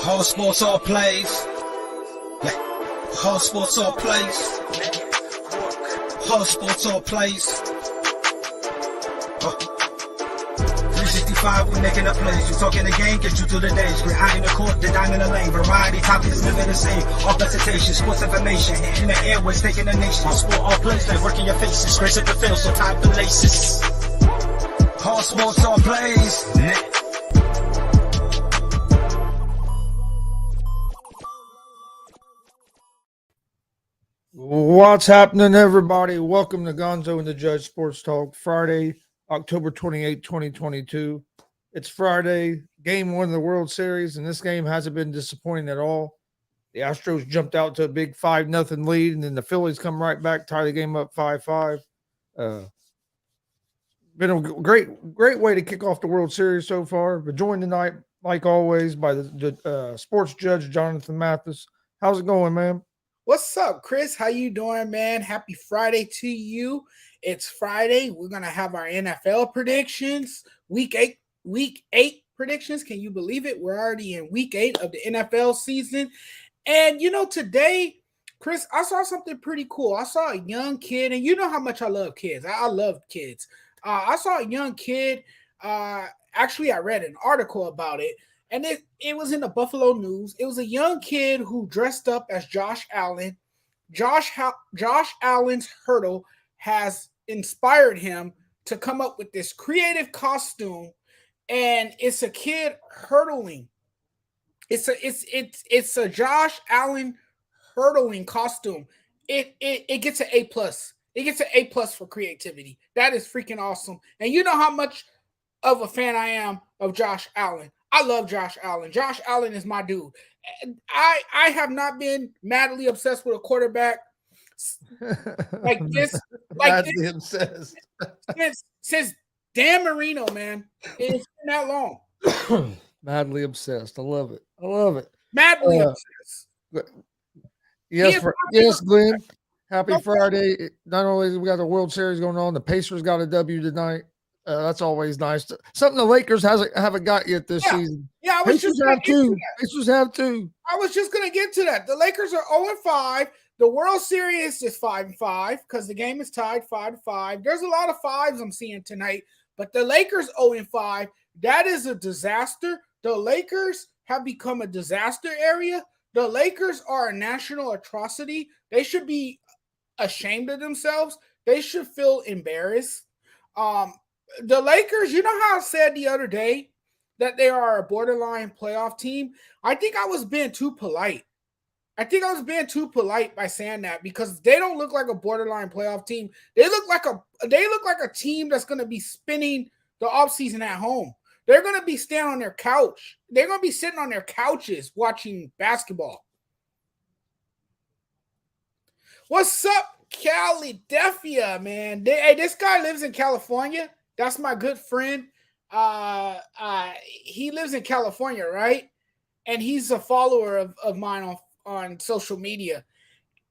All sports, all plays. Yeah. All sports, all plays. All sports, all plays. 365, we making up plays. You talking the game, get you to the days. We're high in the court, the dime in the lane. Variety topics, living the same. All presentation, sports information. In the airways, taking the nation. All sport, all plays, like working your faces. Grace at the field, so tie the laces. All sports, all plays. What's happening, everybody? Welcome to Gonzo and the Judge Sports Talk, Friday, October 28, 2022. It's Friday, game one of the World Series, and this game hasn't been disappointing at all. The Astros jumped out to a big 5-0 lead, and then the Phillies come right back, tie the game up 5-5. Been a great way to kick off the World Series so far. But joined tonight, like always, by the sports judge, Jonathan Mathis. How's it going, man? What's up, Chris? How you doing, man? Happy Friday to you. It's Friday. We're going to have our NFL predictions, week eight predictions. Can you believe it? We're already in week 8 of the NFL season. And, today, Chris, I saw something pretty cool. I saw a young kid, and you know how much I love kids. I love kids. I saw a young kid. Actually, I read an article about it. And it was in the Buffalo News. It was a young kid who dressed up as Josh Allen. Josh Allen's hurdle has inspired him to come up with this creative costume, and it's a kid hurdling. It's a Josh Allen hurdling costume. It gets an A+. It gets an A+ for creativity. That is freaking awesome. And you know how much of a fan I am of Josh Allen. I love Josh Allen. Josh Allen is my dude. I have not been madly obsessed with a quarterback like this. Madly obsessed. Since Dan Marino, man. It's been that long. Madly obsessed. I love it. Madly obsessed. Yes, Glenn. Happy Friday. Not only we got the World Series going on, the Pacers got a W tonight. That's always nice. Something the Lakers haven't got yet this season. Yeah, Pacers have two. I was just going to get to that. The Lakers are 0-5. The World Series is 5-5 because the game is tied 5-5. There's a lot of fives I'm seeing tonight, but the Lakers 0-5. That is a disaster. The Lakers have become a disaster area. The Lakers are a national atrocity. They should be ashamed of themselves. They should feel embarrassed. The Lakers, you know how I said the other day that they are a borderline playoff team? I think I was being too polite. By saying that because they don't look like a borderline playoff team. They look like a team that's going to be spending the offseason at home. They're going to be standing on their couch. They're going to be sitting on their couches watching basketball. What's up, California, man? This guy lives in California. That's my good friend. He lives in California, right? And he's a follower of mine on social media.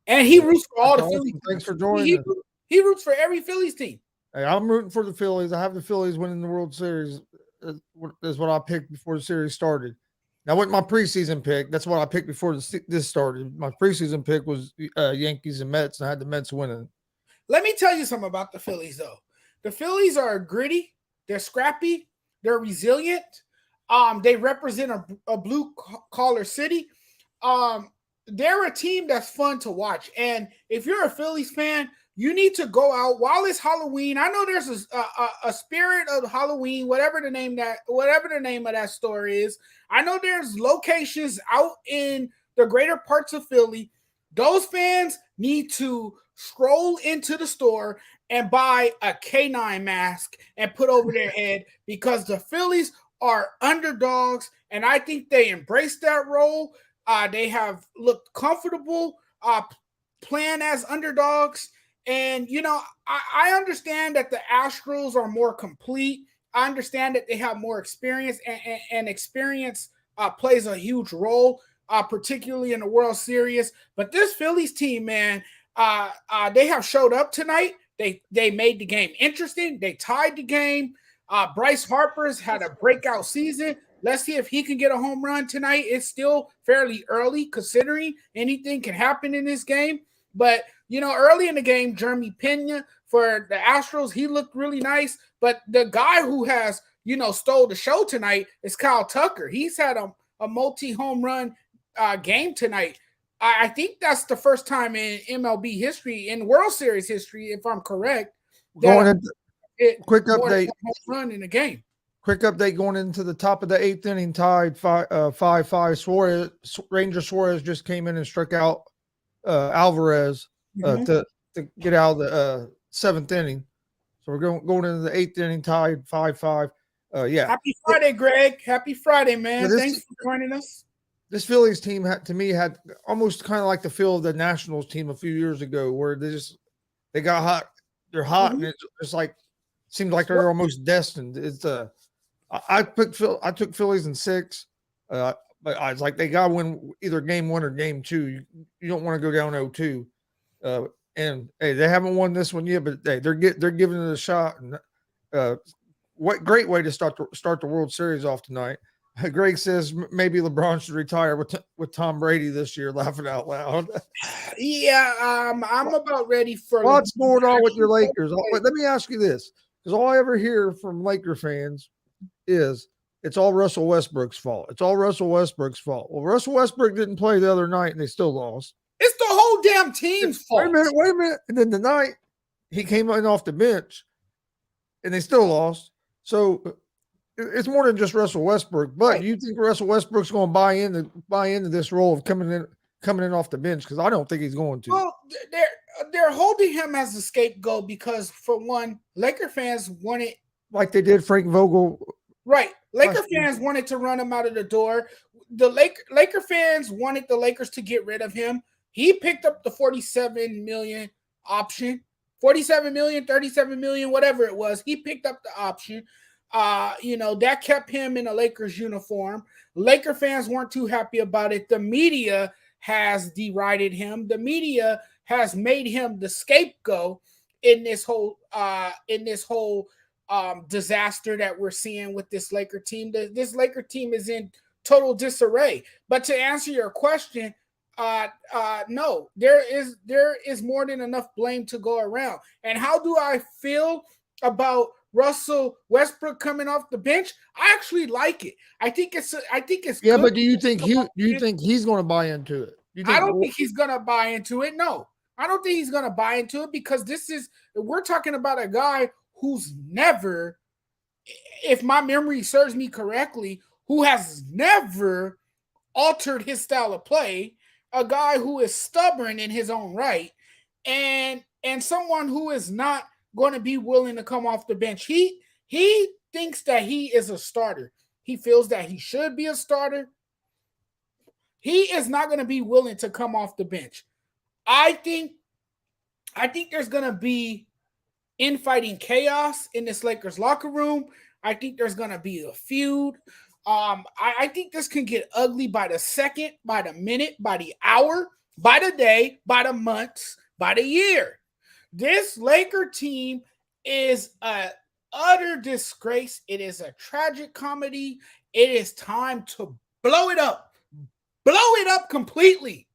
And he roots for all the Phillies. Thanks for joining. He roots for every Phillies team. Hey, I'm rooting for the Phillies. I have the Phillies winning the World Series. Is what I picked before the series started. That wasn't my preseason pick. That's what I picked before this started. My preseason pick was Yankees and Mets, and I had the Mets winning. Let me tell you something about the Phillies, though. The Phillies are gritty. They're scrappy. They're resilient. They represent a blue-collar city. They're a team that's fun to watch. And if you're a Phillies fan, you need to go out while it's Halloween. I know there's a spirit of Halloween, whatever the name of that store is. I know there's locations out in the greater parts of Philly. Those fans need to stroll into the store and buy a K9 mask and put over their head because the Phillies are underdogs, and I think they embrace that role. They have looked comfortable playing as underdogs. And, I understand that the Astros are more complete. I understand that they have more experience, and experience plays a huge role, particularly in the World Series. But this Phillies team, man, they have showed up tonight. They made the game interesting. They tied the game. Bryce Harper's had a breakout season. Let's see if he can get a home run tonight. It's still fairly early considering anything can happen in this game. But, early in the game, Jeremy Pena for the Astros, he looked really nice. But the guy who has, stole the show tonight is Kyle Tucker. He's had a multi-home run game tonight. I think that's the first time in MLB history, in World Series history, if I'm correct. Quick update. Home run in a game. Quick update going into the top of the 8th inning, tied 5-5. Ranger Suarez just came in and struck out Alvarez to get out of the 7th inning. So we're going into the 8th inning, tied 5-5. Happy Friday, Greg. Happy Friday, man. Thanks for joining us. This Phillies team to me had almost kind of like the feel of the Nationals team a few years ago, where they got hot. They're hot, and it's just like seemed like they're almost destined. It's I took Phillies in 6, but I was like, they got to win either game 1 or game 2. You don't want to go down 0-2. And hey, they haven't won this one yet, but hey, they're giving it a shot. And what great way to start the World Series off tonight. Greg says maybe LeBron should retire with Tom Brady this year. Laughing out loud. Yeah, I'm about ready for. What's going on with your Lakers? Let me ask you this, because all I ever hear from Laker fans is it's all Russell Westbrook's fault. It's all Russell Westbrook's fault. Well, Russell Westbrook didn't play the other night, and they still lost. It's the whole damn team's fault. Wait a minute. And then tonight, he came in off the bench, and they still lost. So it's more than just Russell Westbrook. But do you think Russell Westbrook's going to buy into this role of coming in off the bench? Because I don't think he's going to. Well, they're holding him as a scapegoat because, for one, Laker fans wanted, like they did Frank Vogel. Right. Laker fans wanted to run him out of the door. The Laker fans wanted the Lakers to get rid of him. He picked up the $47 million option. $47 million, $37 million, whatever it was. He picked up the option. That kept him in a Lakers uniform. Laker fans weren't too happy about it. The media has derided him. The media has made him the scapegoat in this whole disaster that we're seeing with this Laker team. This Laker team is in total disarray. But to answer your question, no, there is more than enough blame to go around. And how do I feel about Russell Westbrook coming off the bench? I actually like it. I think it's yeah. Good. But do you think he's going to buy into it? I don't think he's going to buy into it. No, I don't think he's going to buy into it, because we're talking about a guy who's never, if my memory serves me correctly, who has never altered his style of play, a guy who is stubborn in his own right, and someone who is not going to be willing to come off the bench. He thinks that he is a starter. He feels that he should be a starter. He is not going to be willing to come off the bench. I think there's going to be infighting chaos in this Lakers locker room. I think there's going to be a feud. I think this can get ugly by the second, by the minute, by the hour, by the day, by the months, by the year. This Laker team is an utter disgrace. It is a tragic comedy. It is time to blow it up. Blow it up completely.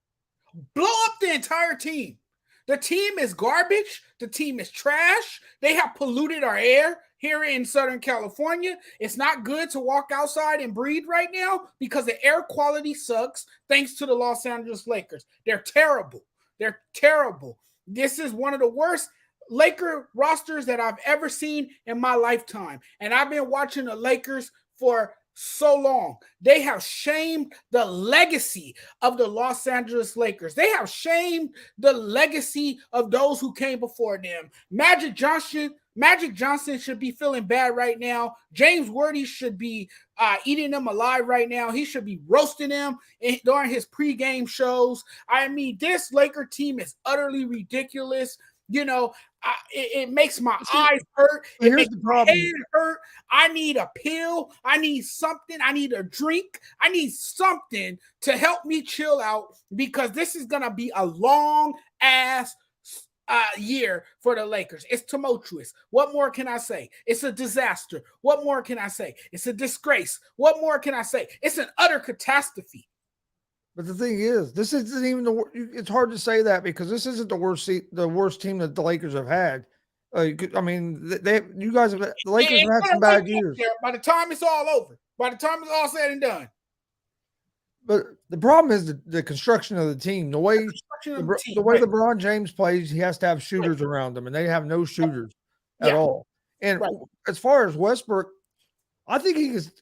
Blow up the entire team. The team is garbage. The team is trash. They have polluted our air here in Southern California. It's not good to walk outside and breathe right now because the air quality sucks, thanks to the Los Angeles Lakers. They're terrible. They're terrible. This is one of the worst Laker rosters that I've ever seen in my lifetime. And I've been watching the Lakers for so long. They have shamed the legacy of the Los Angeles Lakers. They have shamed the legacy of those who came before them. Magic Johnson should be feeling bad right now. James Worthy should be eating them alive right now. He should be roasting them during his pregame shows. I mean, this Laker team is utterly ridiculous. It makes my eyes hurt. It makes my head hurt. I need a pill. I need something. I need a drink. I need something to help me chill out, because this is going to be a long ass year for the Lakers. It's tumultuous. What more can I say? It's a disaster. What more can I say? It's a disgrace. What more can I say? It's an utter catastrophe. But the thing is, this isn't even it's hard to say that because this isn't the worst team that the Lakers have had. I mean, you guys have the Lakers have had some bad years. By the time it's all over, by the time it's all said and done. But the problem is the construction of the team. The way LeBron James plays, he has to have shooters around him, and they have no shooters at all. And as far as Westbrook, I think he is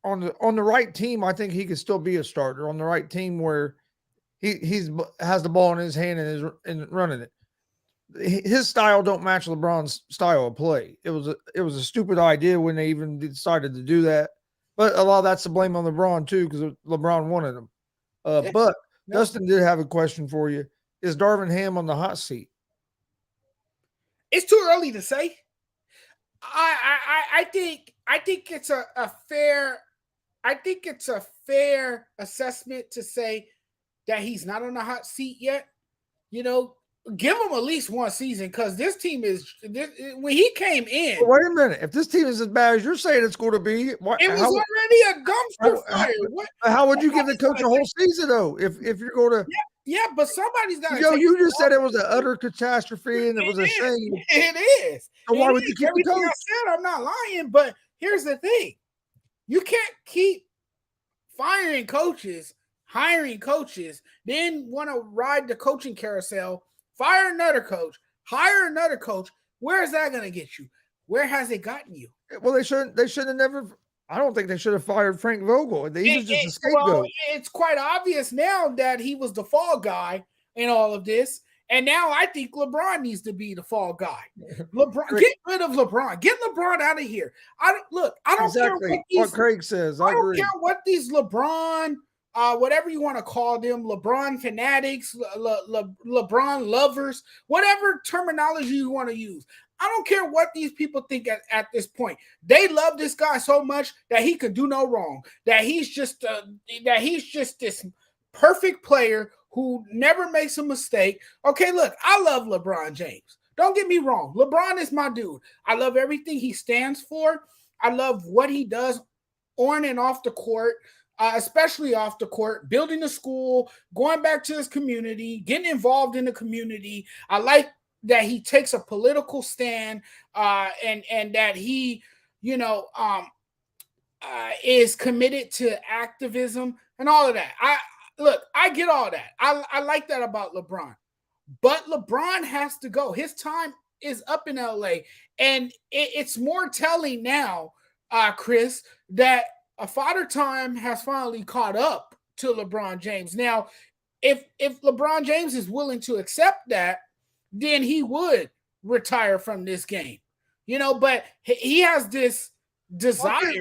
on the right team. I think he could still be a starter on the right team where he has the ball in his hand and is running it. His style don't match LeBron's style of play. It was a stupid idea when they even decided to do that. But a lot of that's to blame on LeBron too, because LeBron wanted him. But Dustin did have a question for you. Is Darvin Ham on the hot seat? It's too early to say. I think it's a fair assessment to say that he's not on the hot seat yet. You know, give him at least one season because this team is when he came in. Wait a minute. If this team is as bad as you're saying it's going to be, it was already a dumpster fire. How would you give the coach a whole season though? If you're going to, but somebody's got. You just said it was an utter catastrophe and it was a shame. It is. So why would you keep the coach? I said I'm not lying, but here's the thing: you can't keep firing coaches, hiring coaches, then want to ride the coaching carousel. Fire another coach, hire another coach. Where is that going to get you? Where has it gotten you? Well, they should have never. I don't think they should have fired Frank Vogel. He was just a scapegoat. Well, it's quite obvious now that he was the fall guy in all of this. And now I think LeBron needs to be the fall guy. LeBron, get rid of LeBron. Get LeBron out of here. I don't care what Craig says. I don't care what these LeBron, whatever you want to call them, LeBron fanatics, LeBron lovers, whatever terminology you want to use. I don't care what these people think at this point. They love this guy so much that he could do no wrong. That he's just this perfect player who never makes a mistake. Okay, look, I love LeBron James. Don't get me wrong. LeBron is my dude. I love everything he stands for. I love what he does on and off the court. Especially off the court, building a school, going back to his community, getting involved in the community. I like that he takes a political stand and that he, is committed to activism and all of that. I get all that. I like that about LeBron. But LeBron has to go. His time is up in LA. And it's more telling now, Chris, that a Father Time has finally caught up to LeBron James. Now, if LeBron James is willing to accept that, then he would retire from this game. But he has this desire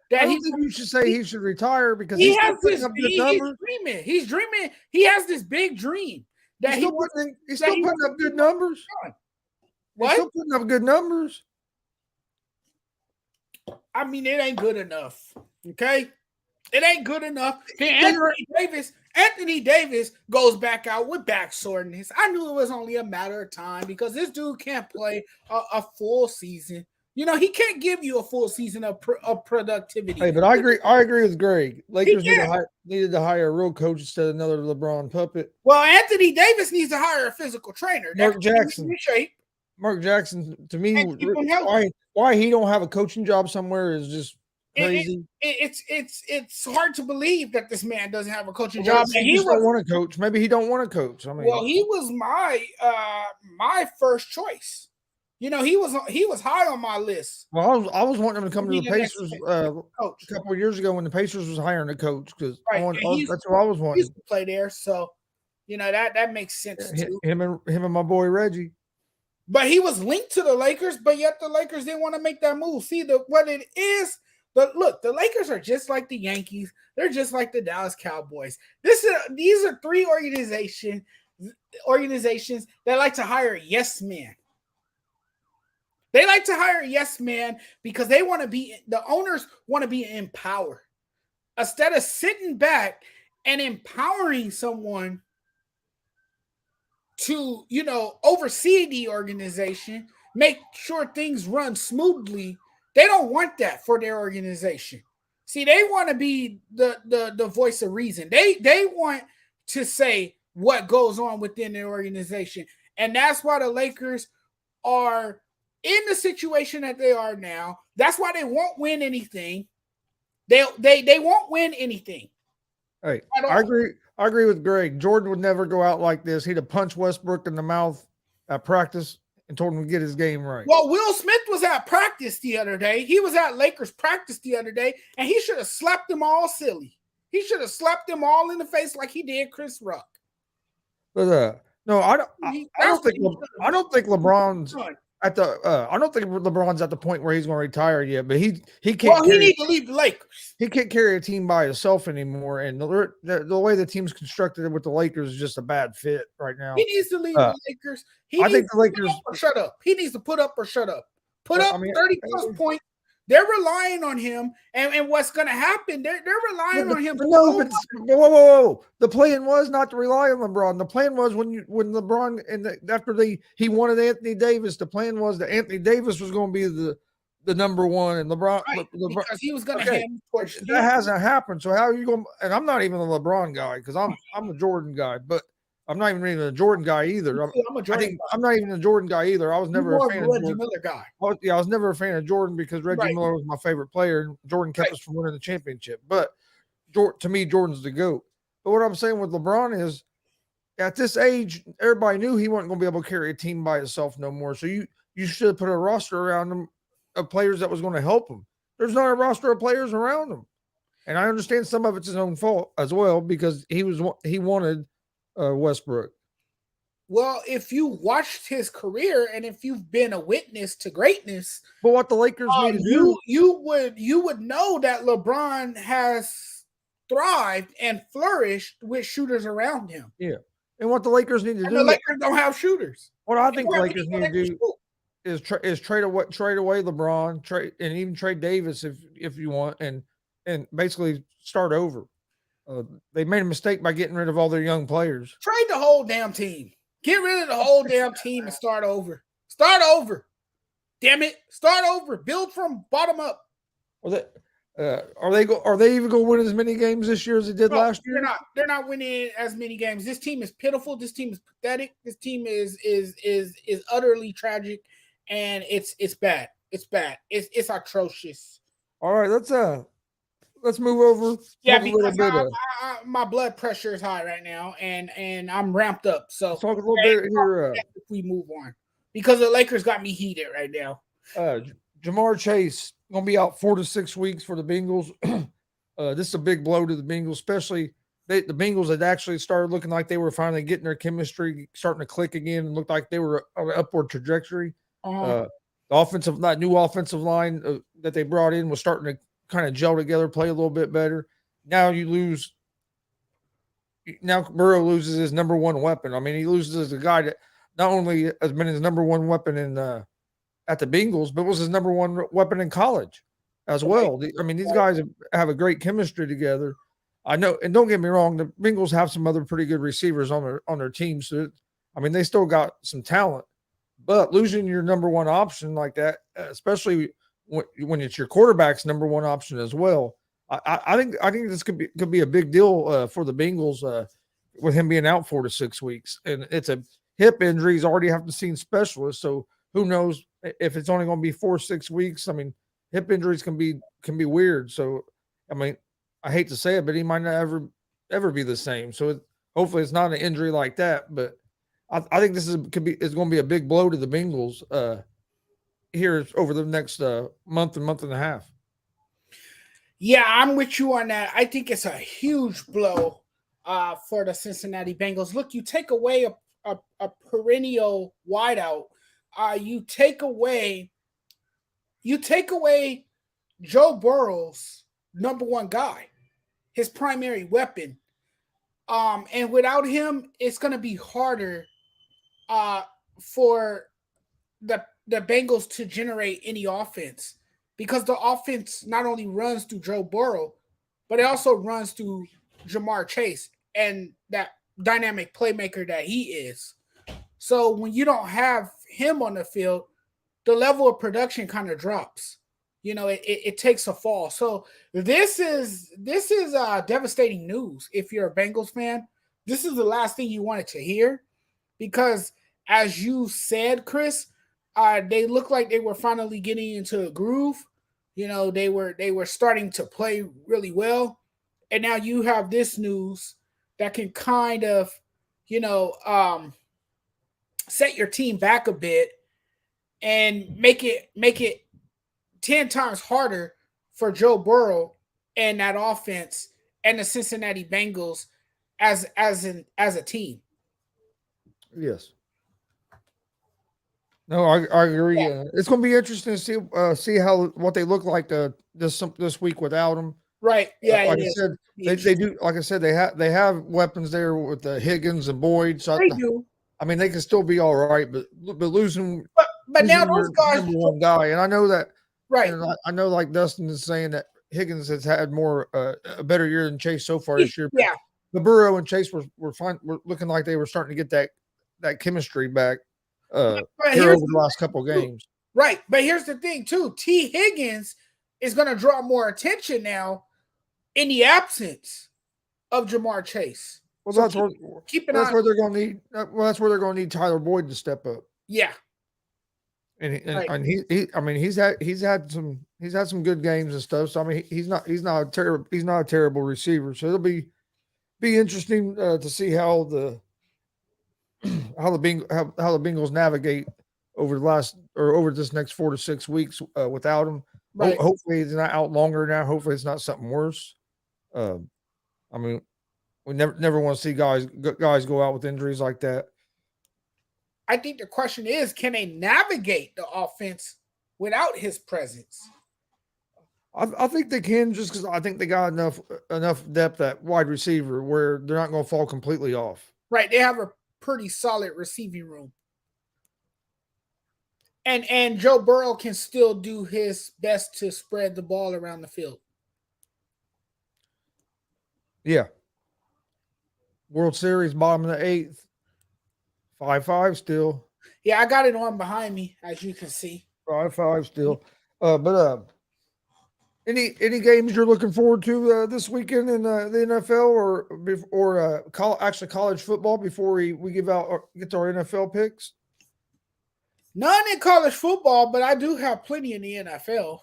that I don't think you should say he should retire because he's dreaming. He's dreaming. He has this big dream that he's still putting up good numbers. What? He's still putting up good numbers. I mean, it ain't good enough. Okay, it ain't good enough. Anthony Davis goes back out with back soreness. I knew it was only a matter of time because this dude can't play a full season. He can't give you a full season of productivity. Hey, but I agree with Greg. Lakers needed to hire a real coach instead of another LeBron puppet. Well, Anthony Davis needs to hire a physical trainer. Mark Jackson. Mark Jackson, to me, why he don't have a coaching job somewhere is just crazy. It's hard to believe that this man doesn't have a coaching job. He don't want to coach. Maybe he don't want to coach. I mean, well, he was my first choice. He was high on my list. Well, I was wanting him to come to the Pacers a couple of years ago when the Pacers was hiring a coach because that's what I was wanting. He used to play there, so that makes sense too. Him and my boy Reggie. But he was linked to the Lakers, but yet the Lakers didn't want to make that move. See, what it is, the Lakers are just like the Yankees. They're just like the Dallas Cowboys. These are three organizations that like to hire yes men. They like to hire yes man because the owners want to be in power. Instead of sitting back and empowering someone to, oversee the organization, make sure things run smoothly. They don't want that for their organization. See, they want to be the voice of reason. They want to say what goes on within their organization. And that's why the Lakers are in the situation that they are now. That's why they won't win anything. They won't win anything. Hey, I agree with Greg. Jordan would never go out like this. He'd have punched Westbrook in the mouth at practice and told him to get his game right. Well, Will Smith was at practice the other day. He was at Lakers practice the other day, and he should have slapped them all silly. He should have slapped them all in the face like he did Chris Rock. But no, I don't think LeBron's at the. I don't think LeBron's at the point where he's going to retire yet. But he can't. Well, he needs to leave the Lakers. He can't carry a team by himself anymore, and the way the team's constructed with the Lakers is just a bad fit right now. He needs to leave the Lakers. I think the Lakers shut up. He needs to put up or shut up. Put up 30 plus points. They're relying on him, and what's going to happen? They're relying on him. No, but whoa! The plan was not to rely on LeBron. The plan was when LeBron after he wanted Anthony Davis. The plan was that Anthony Davis was going to be the number one, and LeBron because he was going to hand towards that hasn't happened. So how are you going? And I'm not even a LeBron guy because I'm a Jordan guy, but I'm not even a Jordan guy either. I'm not even a Jordan guy either. I was never a fan of Reggie Miller guy. I was never a fan of Jordan because Reggie Miller was my favorite player, and Jordan kept us from winning the championship. But to me, Jordan's the GOAT. But what I'm saying with LeBron is, at this age, everybody knew he wasn't going to be able to carry a team by himself no more. So you should have put a roster around him of players that was going to help him. There's not a roster of players around him, and I understand some of it's his own fault as well because he wanted Westbrook. Well, if you watched his career and if you've been a witness to greatness, but what the Lakers need to do, you would know that LeBron has thrived and flourished with shooters around him. Yeah, and what the Lakers need to do, the Lakers don't have shooters. What I think the Lakers need to do is trade away LeBron, and even trade Davis if you want, and basically start over. They made a mistake by getting rid of all their young players. Trade the whole damn team. Get rid of the whole damn team and start over. Start over. Damn it. Start over. Build from bottom up. Are they even going to win as many games this year as they did last year? They're not winning as many games. This team is pitiful. This team is pathetic. This team is utterly tragic, and it's bad. It's bad. It's atrocious. All right, let's move over. Yeah, because my blood pressure is high right now, and I'm ramped up. So let's talk a little bit here. If we move on, because the Lakers got me heated right now. JAMAR Chase going to be out 4 to 6 weeks for the Bengals. This is a big blow to the Bengals, especially the Bengals had actually started looking like they were finally getting their chemistry starting to click again and looked like they were on an upward trajectory. The new offensive line that they brought in was starting to kind of gel together, play a little bit better. Now Burrow loses his number one weapon. I mean, he loses a guy that not only has been his number one weapon at the Bengals, but was his number one weapon in college as well. I mean, these guys have a great chemistry together. I know, and don't get me wrong, the Bengals have some other pretty good receivers on their team. So, I mean, they still got some talent, but losing your number one option like that, especially when it's your quarterback's number one option as well. I think this could be a big deal for the Bengals with him being out 4 to 6 weeks, and it's a hip injury. He's already having seen specialists, so who knows if it's only going to be 4 or 6 weeks. I mean, hip injuries can be weird. So, I mean, I hate to say it, but he might not ever be the same. So hopefully it's not an injury like that. But I think this is going to be a big blow to the Bengals here over the next month and a half. Yeah, I'm with you on that. I think it's a huge blow for the Cincinnati Bengals. Look, you take away a perennial wideout. You take away Joe Burrow's number one guy, his primary weapon. And without him, it's going to be harder for the Bengals to generate any offense, because the offense not only runs through Joe Burrow, but it also runs through JAMAR Chase and that dynamic playmaker that he is. So when you don't have him on the field, the level of production kind of drops. It takes a fall. So this is devastating news if you're a Bengals fan. This is the last thing you wanted to hear because, as you said, Chris, they looked like they were finally getting into a groove. They were starting to play really well, and now you have this news that can kind of, set your team back a bit and make it 10 times harder for Joe Burrow and that offense and the Cincinnati Bengals as a team. Yes. No, I agree. Yeah. It's going to be interesting to see what they look like this week without them. Right. Yeah. Like I said, they do. Like I said, they have weapons there with the Higgins and Boyd. So They do. I mean, they can still be all right, but losing. But now those guys, number one guy, and I know that. Right. And I know, like Dustin is saying, that Higgins has had a better year than Chase so far this year. Yeah. But Burrow and Chase were fine. Were looking like they were starting to get that chemistry back. Here over the last couple of games. Right. But here's the thing, too. T. Higgins is going to draw more attention now in the absence of JAMAR Chase. Well, so that's where they're going to need. Well, that's where they're going to need Tyler Boyd to step up. Yeah. And he's had some good games and stuff. So I mean, he's not a terrible receiver. So it'll be interesting to see how the Bengals navigate over this next 4 to 6 weeks without him. Right. Hopefully he's not out longer now. Hopefully it's not something worse. I mean, we never want to see guys go out with injuries like that. I think the question is, can they navigate the offense without his presence? I think they can, just because I think they got enough depth at wide receiver where they're not going to fall completely off. Right. They have a pretty solid receiving room. And Joe Burrow can still do his best to spread the ball around the field. Yeah. World Series, bottom of the 8th. 5-5 still. Yeah, I got it on behind me, as you can see. 5-5 still. But any games you're looking forward to this weekend in the NFL or college football before we get to our NFL picks? None in college football, but I do have plenty in the NFL.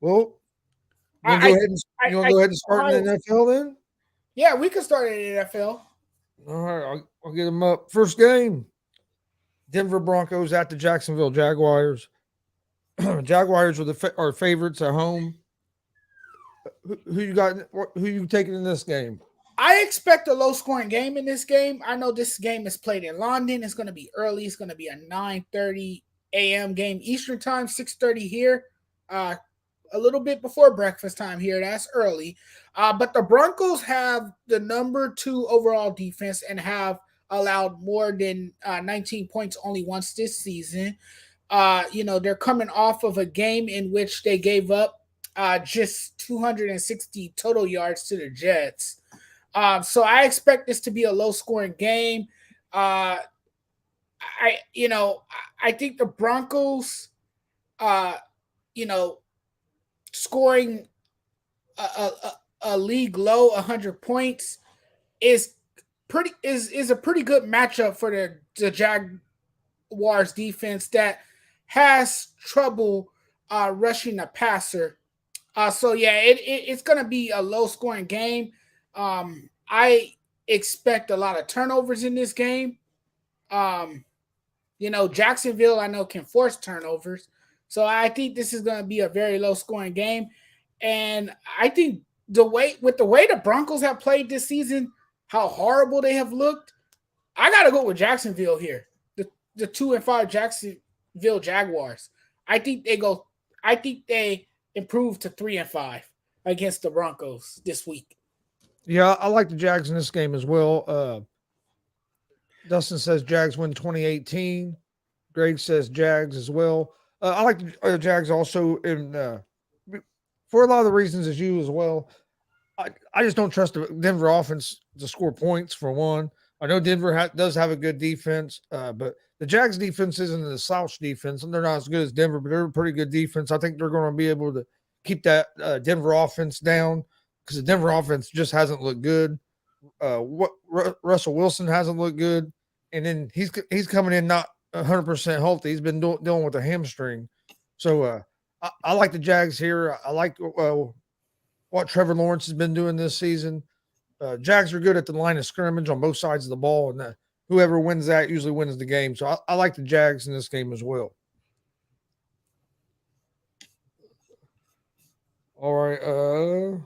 Well, you want to go ahead and start in the NFL then? Yeah, we can start in the NFL. All right, I'll get them up. First game, Denver Broncos at the Jacksonville Jaguars. Jaguars are favorites at home. Who you got? Who you taking in this game? I expect a low-scoring game in this game. I know this game is played in London. It's going to be early. It's going to be a 9:30 a.m. game Eastern time, 6:30 here. A little bit before breakfast time here. That's early. But the Broncos have the number 2 overall defense and have allowed more than 19 points only once this season. They're coming off of a game in which they gave up just 260 total yards to the Jets. So I expect this to be a low-scoring game. I think the Broncos, scoring a league low 100 points is a pretty good matchup for the Jaguars defense that has trouble rushing the passer. It's going to be a low-scoring game. I expect a lot of turnovers in this game. Jacksonville, I know, can force turnovers. So I think this is going to be a very low-scoring game. And I think the way the Broncos have played this season, how horrible they have looked, I got to go with Jacksonville here. The 2-5 Jacksonville Jaguars. I think they improve to 3-5 against the Broncos this week. Yeah, I like the Jags in this game as well. Dustin says Jags win 2018. Greg says Jags as well. I like the Jags also for a lot of the reasons as you as well. I just don't trust the Denver offense to score points for one. I know Denver does have a good defense, but the Jags defense isn't the slouch defense, and they're not as good as Denver, but they're a pretty good defense. I think they're going to be able to keep that Denver offense down because the Denver offense just hasn't looked good. Russell Wilson hasn't looked good, and then he's coming in not 100% healthy. He's been dealing with a hamstring. So I like the Jags here. I like what Trevor Lawrence has been doing this season. Jags are good at the line of scrimmage on both sides of the ball, and whoever wins that usually wins the game. So I like the Jags in this game as well. All right, let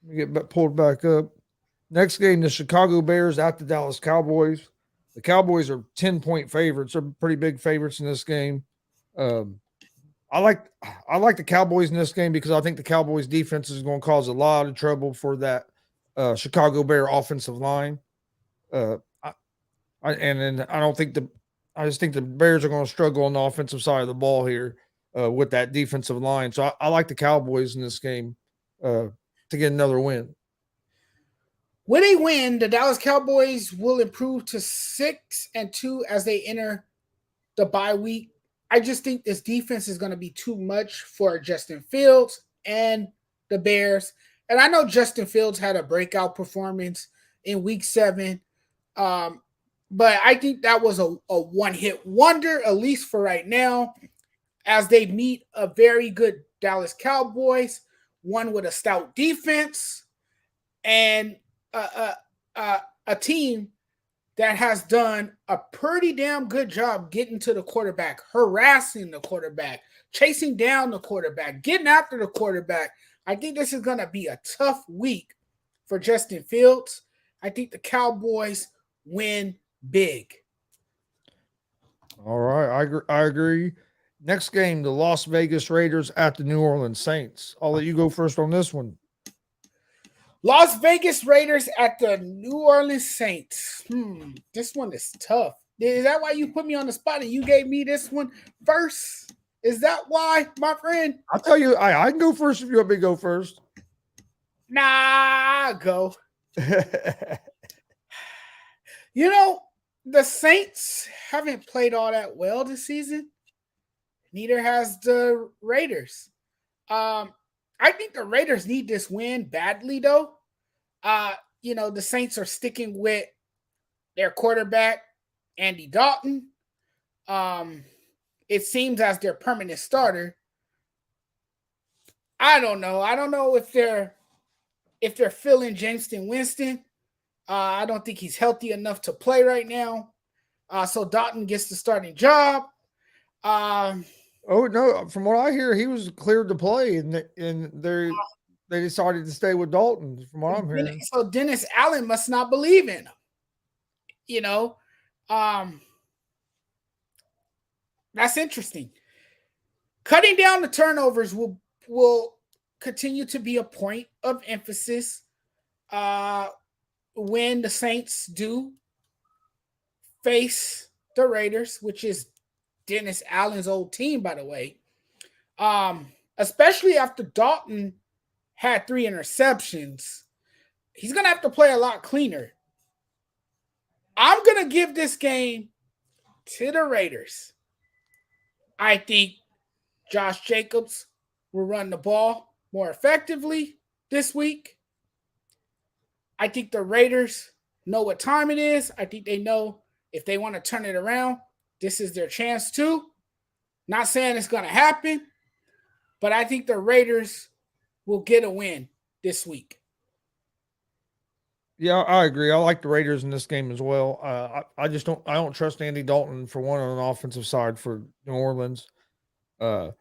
me get pulled back up. Next game, the Chicago Bears at the Dallas Cowboys. The Cowboys are 10-point favorites. They're pretty big favorites in this game. I like the Cowboys in this game because I think the Cowboys defense is going to cause a lot of trouble for that Chicago Bear offensive line. I just think the Bears are going to struggle on the offensive side of the ball here with that defensive line. So I like the Cowboys in this game to get another win. When they win, the Dallas Cowboys will improve to 6-2 as they enter the bye week. I just think this defense is going to be too much for Justin Fields and the Bears. And I know Justin Fields had a breakout performance in week 7. But I think that was a one-hit wonder, at least for right now, as they meet a very good Dallas Cowboys, one with a stout defense and a team that has done a pretty damn good job getting to the quarterback, harassing the quarterback, chasing down the quarterback, getting after the quarterback. I think this is going to be a tough week for Justin Fields. I think the Cowboys win big. All right, I agree. Next game, the Las Vegas Raiders at the New Orleans Saints. I'll let you go first on this one. Las Vegas Raiders at the New Orleans Saints. This one is tough. Is that why you put me on the spot and you gave me this one first? Is that why, my friend? I'll tell you, I can go first if you want me to go first. Nah, go. You know, the Saints haven't played all that well this season. Neither has the Raiders. I think the Raiders need this win badly, though. The Saints are sticking with their quarterback, Andy Dalton. It seems as their permanent starter. I don't know. I don't know if they're feeling Jameson Winston. I don't think he's healthy enough to play right now. So Dalton gets the starting job. Oh no! From what I hear, he was cleared to play, and they decided to stay with Dalton. From what I'm hearing, so Dennis Allen must not believe in him. That's interesting. Cutting down the turnovers will continue to be a point of emphasis when the Saints do face the Raiders, which is Dennis Allen's old team, by the way. Especially after Dalton had 3 interceptions. He's going to have to play a lot cleaner. I'm going to give this game to the Raiders. I think Josh Jacobs will run the ball more effectively this week. I think the Raiders know what time it is. I think they know if they want to turn it around, this is their chance to. Not saying it's going to happen, but I think the Raiders will get a win this week. Yeah, I agree. I like the Raiders in this game as well. I don't trust Andy Dalton for one on the offensive side for New Orleans. The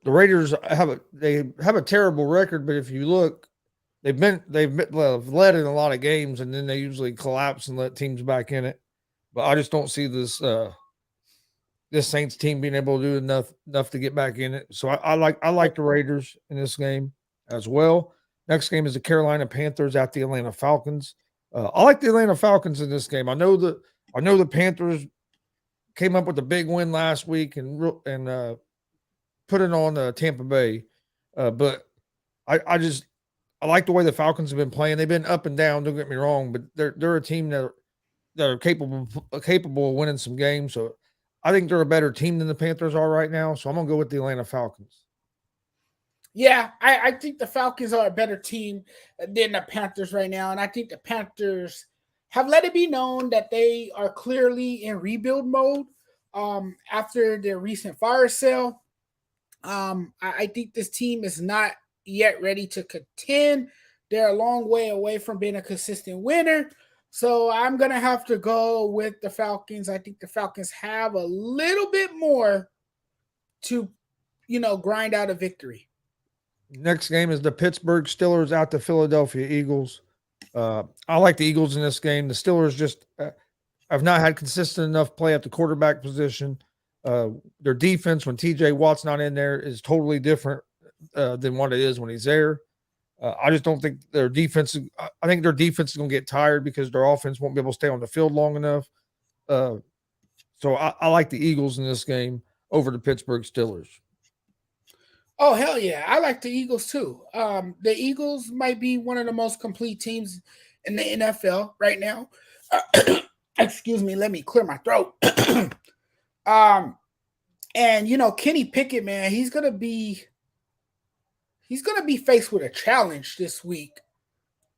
Raiders have a terrible record, but if you look, they've led in a lot of games, and then they usually collapse and let teams back in it. But I just don't see this Saints team being able to do enough to get back in it. So I like the Raiders in this game as well. Next game is the Carolina Panthers at the Atlanta Falcons. I like the Atlanta Falcons in this game. I know the Panthers came up with a big win last week and put it on Tampa Bay, but I I like the way the Falcons have been playing. They've been up and down. Don't get me wrong, but they're a team that are capable of winning some games. So I think they're a better team than the Panthers are right now. So I'm gonna go with the Atlanta Falcons. Yeah, I think the Falcons are a better team than the Panthers right now. And I think the Panthers have let it be known that they are clearly in rebuild mode after their recent fire sale. I think this team is not yet ready to contend. They're a long way away from being a consistent winner. So I'm going to have to go with the Falcons. I think the Falcons have a little bit more to, grind out a victory. Next game is the Pittsburgh Steelers out the Philadelphia Eagles. I like the Eagles in this game. The Steelers just have not had consistent enough play at the quarterback position. Their defense, when TJ Watt's not in there, is totally different than what it is when he's there. I just don't think their defense. I think their defense is going to get tired because their offense won't be able to stay on the field long enough. So I like the Eagles in this game over the Pittsburgh Steelers. Oh, hell yeah. I like the Eagles too. The Eagles might be one of the most complete teams in the NFL right now. Excuse me, let me clear my throat. And Kenny Pickett, man, he's gonna be faced with a challenge this week.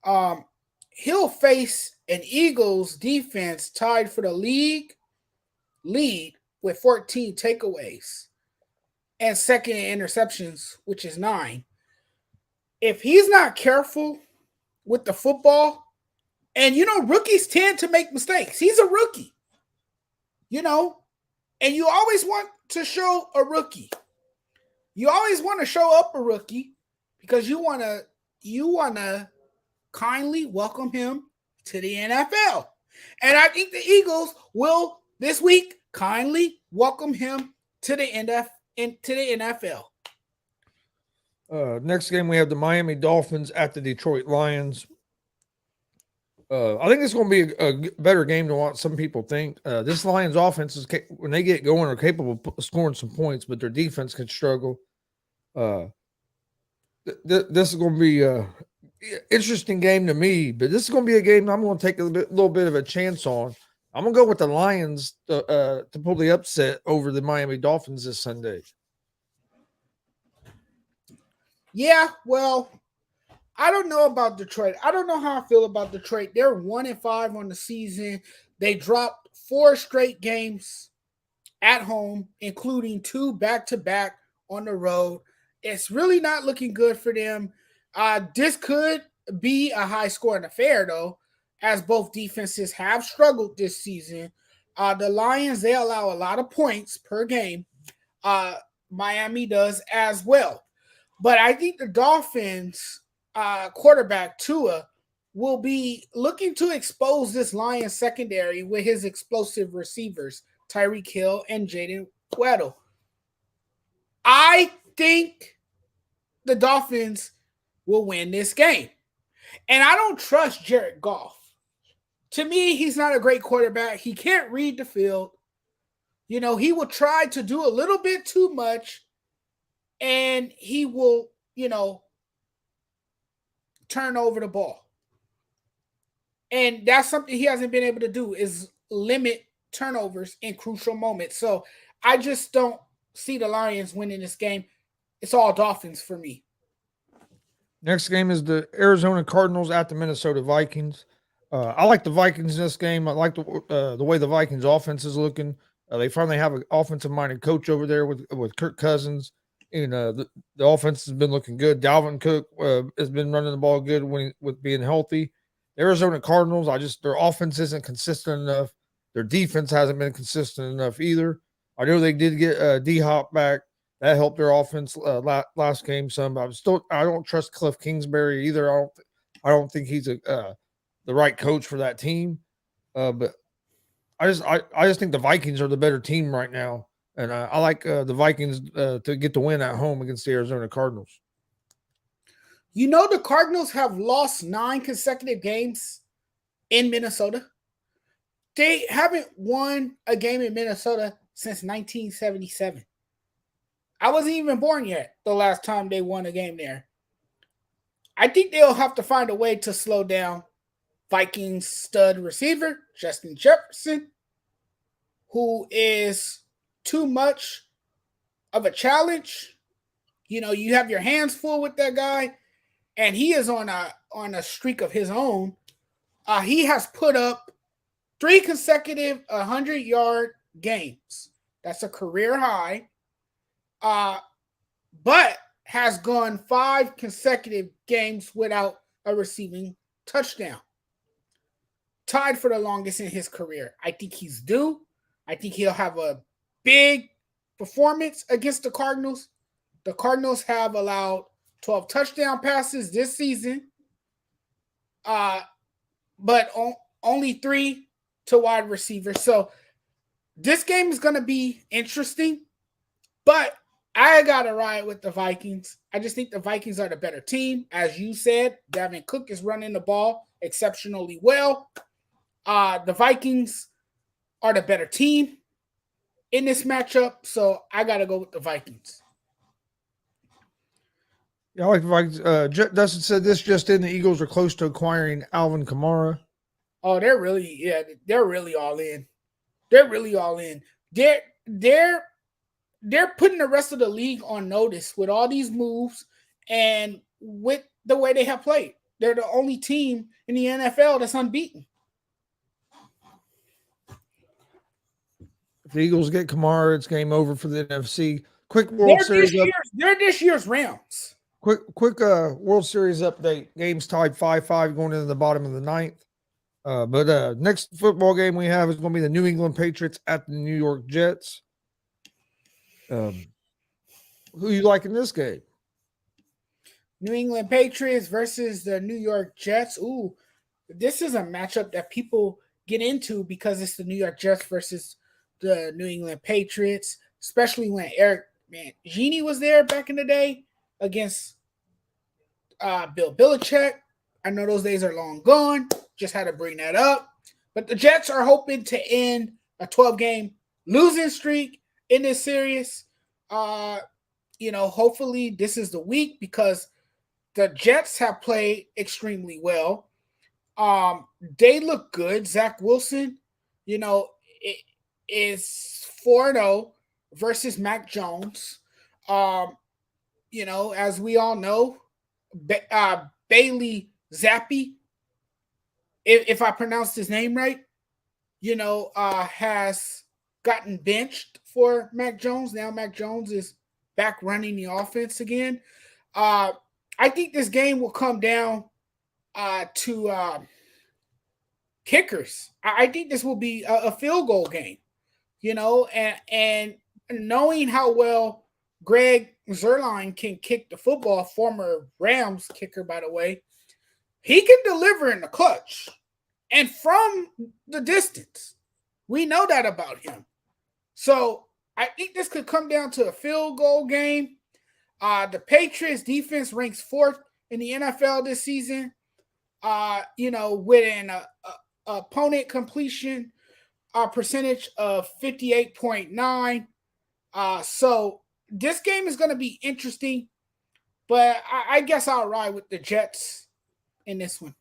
He'll face an Eagles defense tied for the league lead with 14 takeaways and second in interceptions, which is 9. If he's not careful with the football, and rookies tend to make mistakes. He's a rookie, and you always want to show a rookie. You always want to show up a rookie because you want to kindly welcome him to the NFL. And I think the Eagles will this week kindly welcome him to the NFL. Next game, we have the Miami Dolphins at the Detroit Lions. I think it's going to be a better game than what some people think. This Lions offense is, when they get going, are capable of scoring some points, but their defense can struggle. This is going to be an interesting game to me, but this is going to be a game I'm going to take a little bit of a chance on. I'm going to go with the Lions to pull the upset over the Miami Dolphins this Sunday. Yeah, well, I don't know about Detroit. I don't know how I feel about Detroit. They're 1-5 on the season. They dropped 4 straight games at home, including 2 back-to-back on the road. It's really not looking good for them. This could be a high-scoring affair, though, as both defenses have struggled this season. The Lions, they allow a lot of points per game. Miami does as well. But I think the Dolphins quarterback Tua will be looking to expose this Lions secondary with his explosive receivers, Tyreek Hill and Jaden Weddle. I think the Dolphins will win this game. And I don't trust Jared Goff. To me, he's not a great quarterback. He can't read the field. He will try to do a little bit too much, and he will, turn over the ball. And that's something he hasn't been able to do, is limit turnovers in crucial moments. So I just don't see the Lions winning this game. It's all Dolphins for me. Next game is the Arizona Cardinals at the Minnesota Vikings. I like the Vikings in this game. I like the way the Vikings offense is looking. They finally have an offensive-minded coach over there with Kirk Cousins. And the offense has been looking good. Dalvin Cook has been running the ball good with being healthy. Arizona Cardinals, their offense isn't consistent enough. Their defense hasn't been consistent enough either. I know they did get D-Hop back. That helped their offense last game some. But I don't trust Cliff Kingsbury either. I don't think he's the right coach for that team. But I just think the Vikings are the better team right now. And I like the Vikings to get the win at home against the Arizona Cardinals. The Cardinals have lost 9 consecutive games in Minnesota. They haven't won a game in Minnesota since 1977. I wasn't even born yet the last time they won a game there. I think they'll have to find a way to slow down Vikings stud receiver, Justin Jefferson, who is too much of a challenge. You know, you have your hands full with that guy, and he is on a streak of his own. He has put up 3 consecutive 100-yard games. That's a career high. But has gone 5 consecutive games without a receiving touchdown. Tied for the longest in his career. I think he's due. I think he'll have a big performance against the Cardinals. The Cardinals have allowed 12 touchdown passes this season, but only 3 to wide receivers. So this game is going to be interesting, but I got to ride with the Vikings. I just think the Vikings are the better team. As you said, Dalvin Cook is running the ball exceptionally well. The Vikings are the better team in this matchup, so I got to go with the Vikings. Yeah, I like the Vikings. Dustin said this just in: the Eagles are close to acquiring Alvin Kamara. Oh, they're really all in. They're really all in. They're putting the rest of the league on notice with all these moves and with the way they have played. They're the only team in the NFL that's unbeaten. If the Eagles get Kamara, it's game over for the NFC. Quick World Series. They're this year's Rams. Quick World Series update. Games tied 5-5 going into the bottom of the ninth. But next football game we have is going to be the New England Patriots at the New York Jets. Who you like in this game? New England Patriots versus the New York Jets. Ooh, this is a matchup that people get into because it's the New York Jets versus the New England Patriots, especially when Eric Mangini was there back in the day against Bill Belichick. I know those days are long gone. Just had to bring that up. But the Jets are hoping to end a 12-game losing streak in this series. Hopefully this is the week because the Jets have played extremely well. They look good. Zach Wilson, is 4-0 versus Mac Jones. As we all know, Bailey Zappi, if I pronounced his name right, has gotten benched for Mac Jones. Now Mac Jones is back running the offense again. I think this game will come down to kickers. I think this will be a field goal game, and knowing how well Greg Zuerlein can kick the football, former Rams kicker, by the way, he can deliver in the clutch and from the distance. We know that about him. So I think this could come down to a field goal game. The Patriots defense ranks 4th in the NFL this season, with an opponent completion percentage of 58.9. So this game is going to be interesting, but I guess I'll ride with the Jets in this one.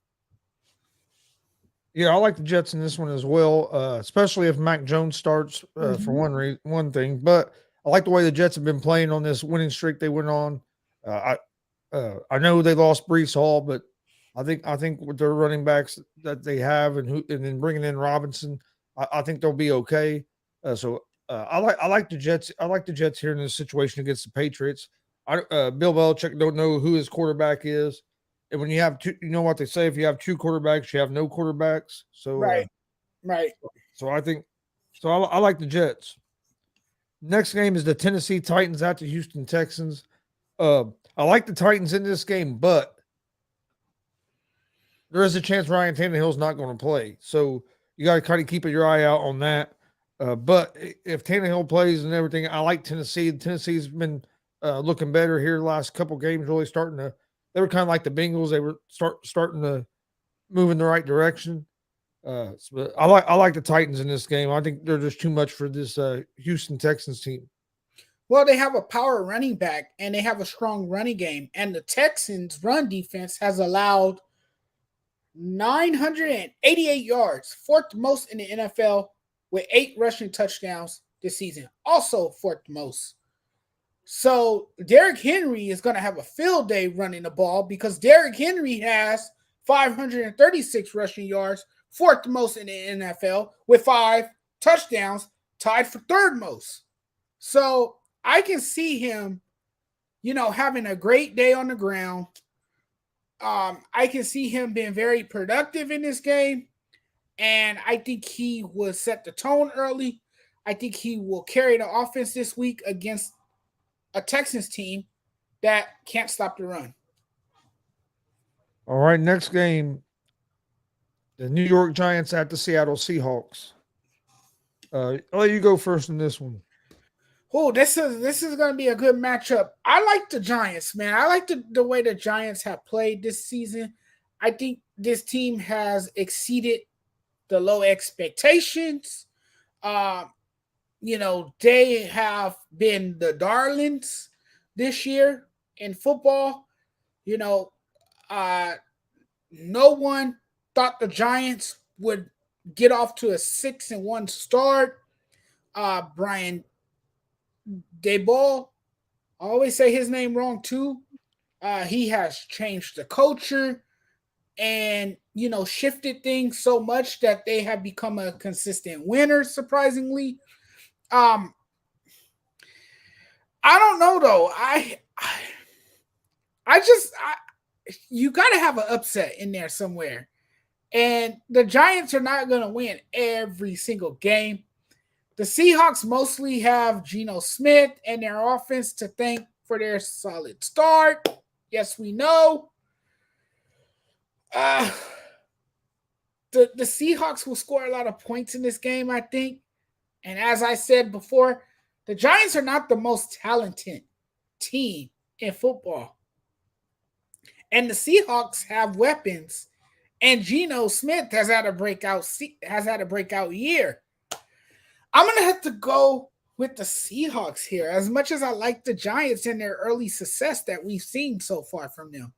Yeah, I like the Jets in this one as well, especially if Mac Jones starts for one thing. But I like the way the Jets have been playing on this winning streak they went on. I know they lost Breece Hall, but I think with their running backs that they have and then bringing in Robinson, I think they'll be okay. I like the Jets. I like the Jets here in this situation against the Patriots. Bill Belichick don't know who his quarterback is. And when you have two, you know what they say: if you have 2 quarterbacks, you have no quarterbacks. So right. So I think I like the Jets. Next game is the Tennessee Titans at the Houston Texans. I like the Titans in this game, but there is a chance Ryan Tannehill's not going to play. So you got to kind of keep your eye out on that. But if Tannehill plays and everything, I like Tennessee. Tennessee's been looking better here the last couple games, really starting to. They were kind of like the Bengals. They were starting to move in the right direction. But I like the Titans in this game. I think they're just too much for this Houston Texans team. Well, they have a power running back and they have a strong running game. And the Texans' run defense has allowed 988 yards, fourth most in the NFL, with 8 rushing touchdowns this season. Also fourth most. So Derrick Henry is going to have a field day running the ball because Derrick Henry has 536 rushing yards, fourth most in the NFL, with 5 touchdowns, tied for third most. So I can see him, having a great day on the ground. I can see him being very productive in this game. And I think he will set the tone early. I think he will carry the offense this week against a Texans team that can't stop the run. All right, next game, the New York Giants at the Seattle Seahawks. I'll let you go first in this one. Oh, this is going to be a good matchup. I like the Giants, man. I like the way the Giants have played this season. I think this team has exceeded the low expectations. They have been the darlings this year in football. No one thought the Giants would get off to a 6-1 start. Brian Daboll, I always say his name wrong too. He has changed the culture and, shifted things so much that they have become a consistent winner, surprisingly. I don't know though. You got to have an upset in there somewhere. And the Giants are not going to win every single game. The Seahawks mostly have Geno Smith and their offense to thank for their solid start. Yes, we know. The Seahawks will score a lot of points in this game, I think. And as I said before, the Giants are not the most talented team in football. And the Seahawks have weapons. And Geno Smith has had a breakout year. I'm going to have to go with the Seahawks here, as much as I like the Giants and their early success that we've seen so far from them.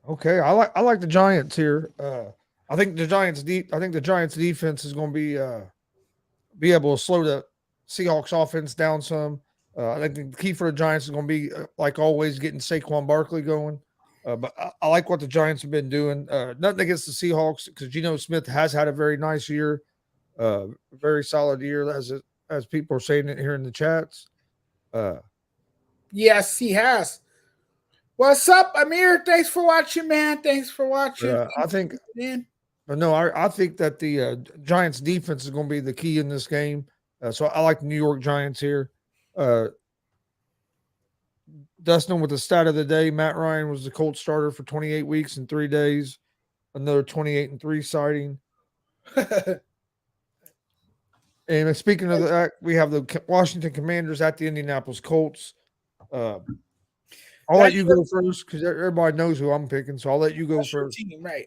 Okay, I like the Giants here. I think the Giants defense is going to be able to slow the Seahawks offense down some. I think the key for the Giants is going to be, like always, getting Saquon Barkley going. But I like what the Giants have been doing. Nothing against the Seahawks because Geno Smith has had a very nice year. Very solid year, as people are saying it here in the chats. Yes, he has. What's up, Amir? Thanks for watching, man. Thanks for watching. I think that the Giants defense is going to be the key in this game. So I like the New York Giants here. Dustin with the stat of the day: Matt Ryan was the Colts starter for 28 weeks and 3 days. Another 28-3 sighting. And speaking of that, we have the Washington Commanders at the Indianapolis Colts. I'll let you go first because everybody knows who I'm picking. So I'll let you go first. Team, right.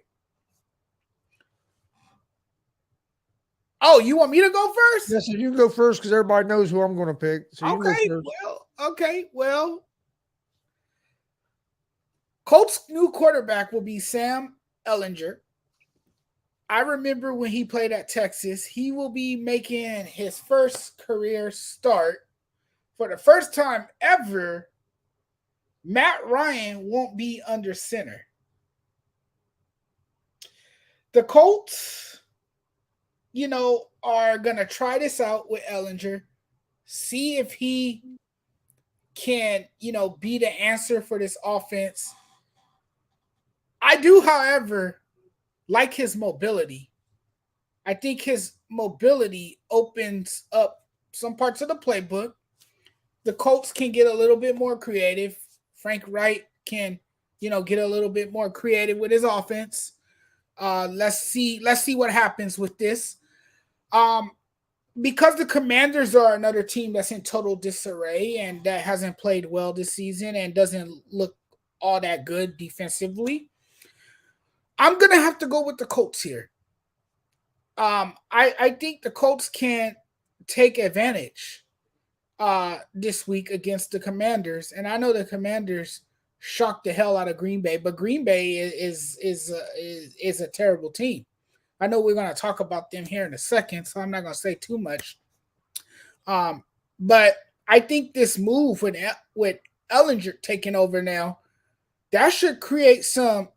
Oh, you want me to go first? Yes, you go first because everybody knows who I'm going to pick. So you go first. Well, Colts' new quarterback will be Sam Ehlinger. I remember when he played at Texas, he will be making his first career start. For the first time ever, Matt Ryan won't be under center. The Colts, are going to try this out with Ehlinger, see if he can, be the answer for this offense. I do, however, like his mobility. I think his mobility opens up some parts of the playbook. The Colts can get a little bit more creative. Frank Wright can, get a little bit more creative with his offense. Let's see what happens with this. Because the Commanders are another team that's in total disarray and that hasn't played well this season and doesn't look all that good defensively, I'm going to have to go with the Colts here. I think the Colts can take advantage this week against the Commanders, and I know the Commanders shocked the hell out of Green Bay, but Green Bay is a terrible team. I know we're going to talk about them here in a second, so I'm not going to say too much. But I think this move with Ellinger taking over now, that should create some,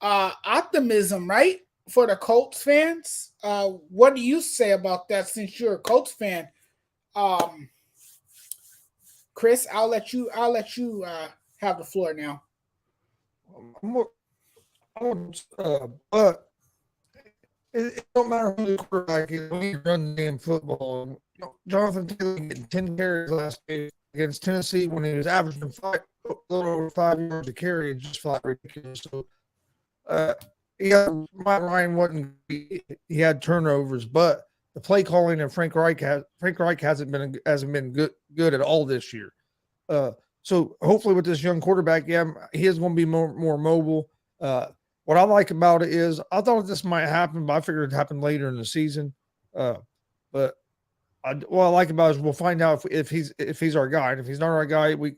optimism, right, for the Colts fans. What do you say about that? Since you're a Colts fan, Chris, I'll let you have the floor now. But it don't matter who the quarterback is when you run the damn football. Jonathan Taylor getting 10 carries last game against Tennessee when he was averaging a little over 5 yards a carry. It's just flat ridiculous. So, Mike Ryan wasn't. He had turnovers, but the play calling of Frank Reich hasn't been good at all this year. So hopefully with this young quarterback, he is going to be more mobile. What I like about it is I thought this might happen, but I figured it'd happen later in the season. But what I like about it is we'll find out if he's our guy, and if he's not our guy, we're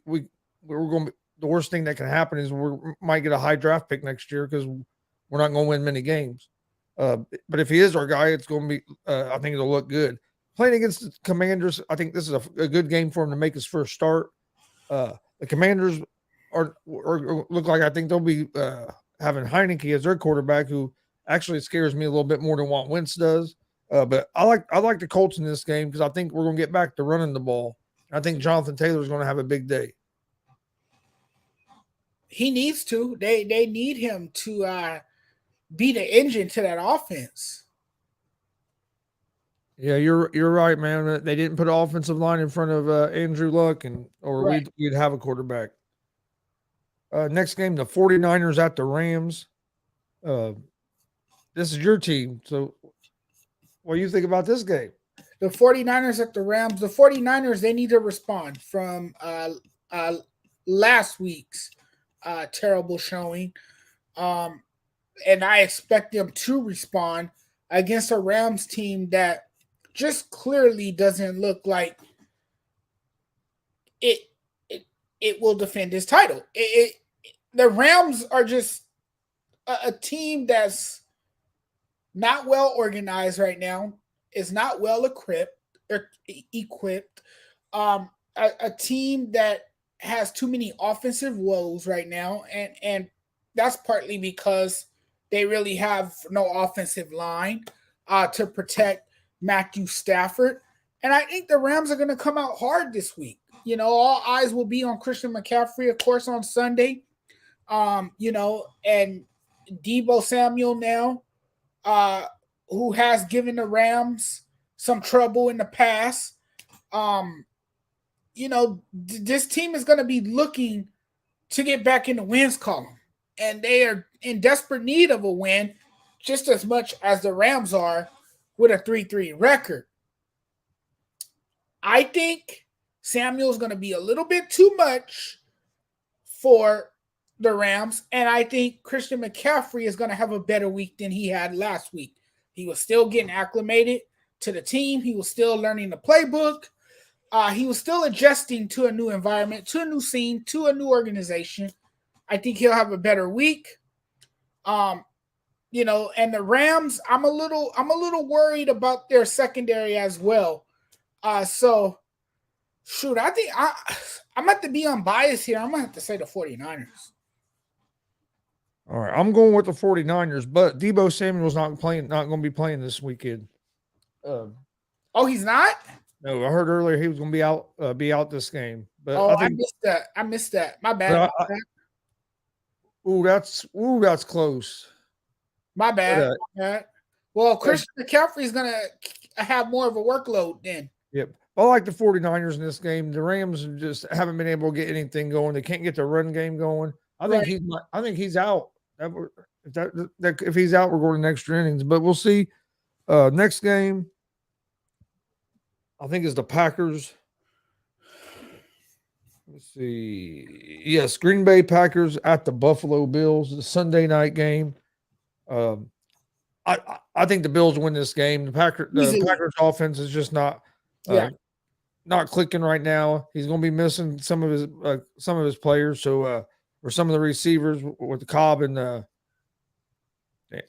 going to. The worst thing that can happen is we might get a high draft pick next year because we're not going to win many games. But if he is our guy, it's going to be. I think it'll look good. Playing against the Commanders, I think this is a good game for him to make his first start. The Commanders look like I think they'll be having Heineke as their quarterback, who actually scares me a little bit more than what Wentz does. But I like the Colts in this game because I think we're going to get back to running the ball. I think Jonathan Taylor is going to have a big day. He needs to. They need him to be the engine to that offense. Yeah, you're right, man. They didn't put an offensive line in front of Andrew Luck, Right. we'd have a quarterback. Next game, the 49ers at the Rams. This is your team. So what do you think about this game? The 49ers at the Rams. The 49ers, they need to respond from last week's terrible showing. And I expect them to respond against a Rams team that just clearly doesn't look like it will defend its title. The Rams are just a team that's not well organized right now, is not well equipped. A team that has too many offensive woes right now, and that's partly because they really have no offensive line to protect Matthew Stafford. And I think the Rams are going to come out hard this week. All eyes will be on Christian McCaffrey, of course, on Sunday. And Deebo Samuel now, who has given the Rams some trouble in the past. This team is going to be looking to get back in the wins column, and they are in desperate need of a win just as much as the Rams are with a 3-3 record. I think Samuel's going to be a little bit too much for the Rams, and I think Christian McCaffrey is going to have a better week than he had last week. He was still getting acclimated to the team. He was still learning the playbook. He was still adjusting to a new environment, to a new scene, to a new organization. I think he'll have a better week. And the Rams, I'm a little worried about their secondary as well. I think I'm going to be unbiased here. I'm going to have to say the 49ers. All right, I'm going with the 49ers, but Deebo Samuel's not going to be playing this weekend. Oh, he's not? No, I heard earlier he was going to be out this game. But I missed that. My bad. That's close. My bad. Well, Christian McCaffrey is going to have more of a workload then. Yep. I like the 49ers in this game. The Rams just haven't been able to get anything going. They can't get the run game going. I think he's out. If he's out, we're going to extra innings. But we'll see. Next game, I think, is the Packers. Let's see. Yes, Green Bay Packers at the Buffalo Bills, the Sunday night game. I think the Bills win this game. The Packers offense is just not not clicking right now. He's going to be missing some of his players. So or some of the receivers with Cobb and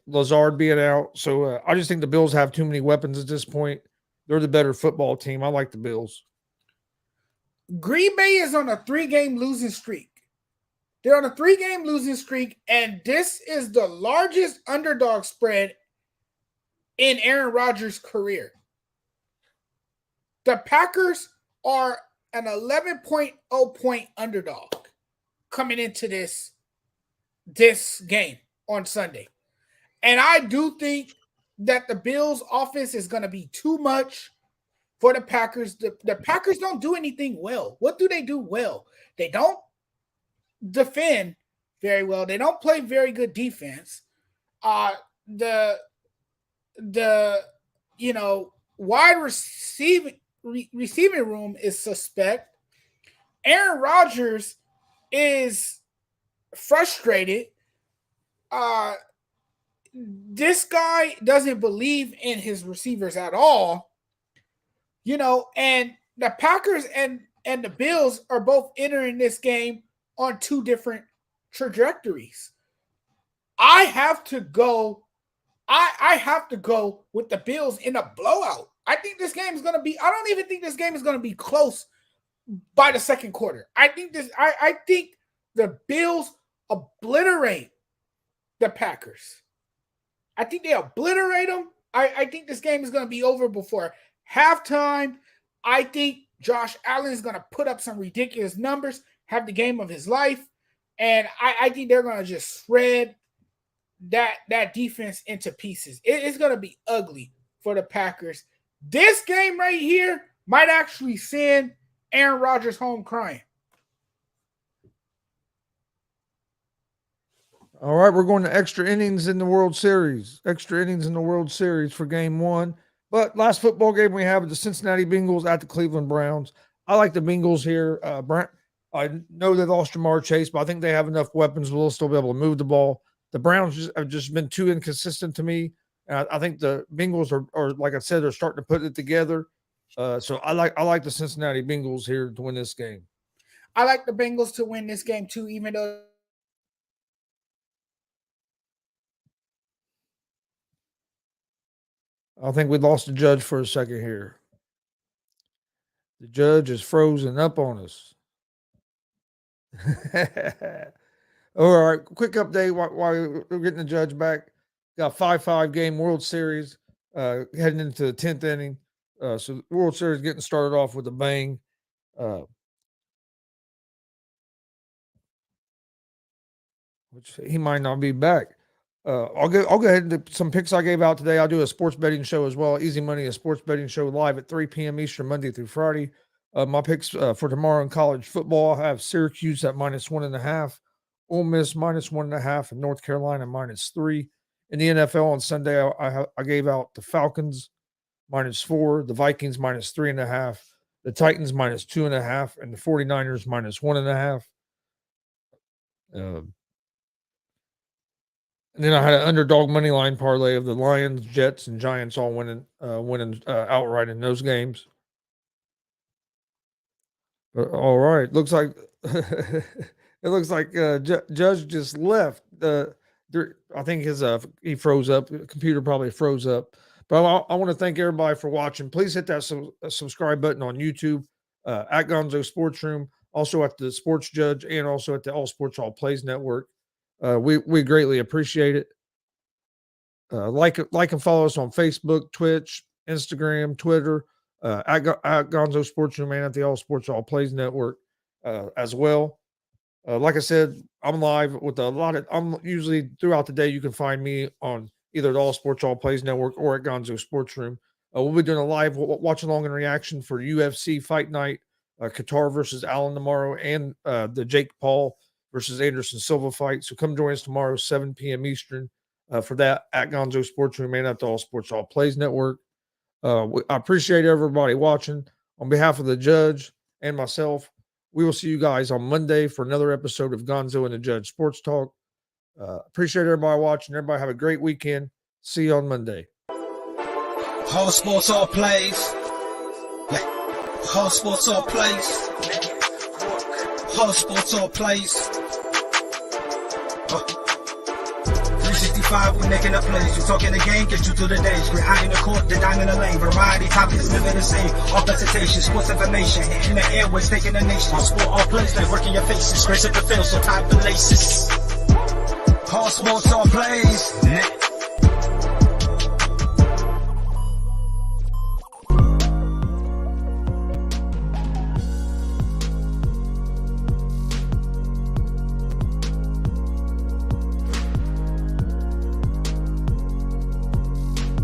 Lazard being out. So I just think the Bills have too many weapons at this point. They're the better football team. I like the Bills. Green Bay is on a 3-game losing streak. They're on a 3-game losing streak, and this is the largest underdog spread in Aaron Rodgers' career. The Packers are an 11.0 point underdog coming into this game on Sunday. And I do think that the Bills' offense is going to be too much for the Packers. The Packers don't do anything well. What do they do well? They don't defend very well. They don't play very good defense. The wide receiving room is suspect. Aaron Rodgers is frustrated. This guy doesn't believe in his receivers at all. And the Packers and the Bills are both entering this game on two different trajectories. I have to go with the Bills in a blowout. I think this game is going to be, I don't even think this game is going to be close by the second quarter. I think the Bills obliterate the Packers. I think they obliterate them. I think this game is going to be over before halftime. I think Josh Allen is going to put up some ridiculous numbers, have the game of his life, and I think they're going to just shred that defense into pieces. It's going to be ugly for the Packers. This game right here might actually send Aaron Rodgers home crying. All right, we're going to extra innings in the World Series. Extra innings in the World Series for game one. But last football game we have is the Cincinnati Bengals at the Cleveland Browns. I like the Bengals here. I know they lost JAMAR Chase, but I think they have enough weapons. We'll still be able to move the ball. The Browns have just been too inconsistent to me. I think the Bengals are, like I said, they're starting to put it together. So I like the Cincinnati Bengals here to win this game. I like the Bengals to win this game too, even though I think we lost the judge for a second here. The judge is frozen up on us. All right, quick update while we're getting the judge back. Got 5-5 game World Series heading into the 10th inning. So the World Series getting started off with a bang. Which he might not be back. I'll go ahead and some picks I gave out today. I'll do a sports betting show as well. Easy Money, a sports betting show live at 3 p.m. Eastern, Monday through Friday. My picks for tomorrow in college football, I have Syracuse at -1.5, Ole Miss -1.5, and North Carolina -3. In the NFL on Sunday, I gave out the Falcons -4, the Vikings -3.5, the Titans -2.5, and the 49ers -1.5. And then I had an underdog money line parlay of the Lions, Jets, and Giants all winning outright in those games. All right, looks like Judge just left. I think he froze up. The computer probably froze up. But I want to thank everybody for watching. Please hit that subscribe button on YouTube at Gonzo Sports Room, also at the Sports Judge, and also at the All Sports All Plays Network. We greatly appreciate it. Like and follow us on Facebook, Twitch, Instagram, Twitter, at Gonzo Sports Room, and at the All Sports All Plays Network as well. Like I said, I'm live with I'm usually throughout the day. You can find me on either the All Sports All Plays Network or at Gonzo Sports Room. We'll be doing a live watch along and reaction for UFC Fight Night, Qatar versus Allen tomorrow, and the Jake Paul versus Anderson Silva fight. So come join us tomorrow, 7 p.m. Eastern, for that at Gonzo Sports Room and at the All Sports All Plays Network. I appreciate everybody watching. On behalf of the judge and myself, we will see you guys on Monday for another episode of Gonzo and the Judge Sports Talk. Appreciate everybody watching. Everybody have a great weekend. See you on Monday. All sports, all plays. Yeah. All sports, all plays. All sports, all plays. 365, we making a plays. We talking the game, get you through the days. We're high in the court, the dime in the lane. Variety topics, living the same. All presentation, sports information. Hitting the airways, taking the nation. All sport, all plays, like working your faces. Grace at the field, so tie the laces. All sports, all plays.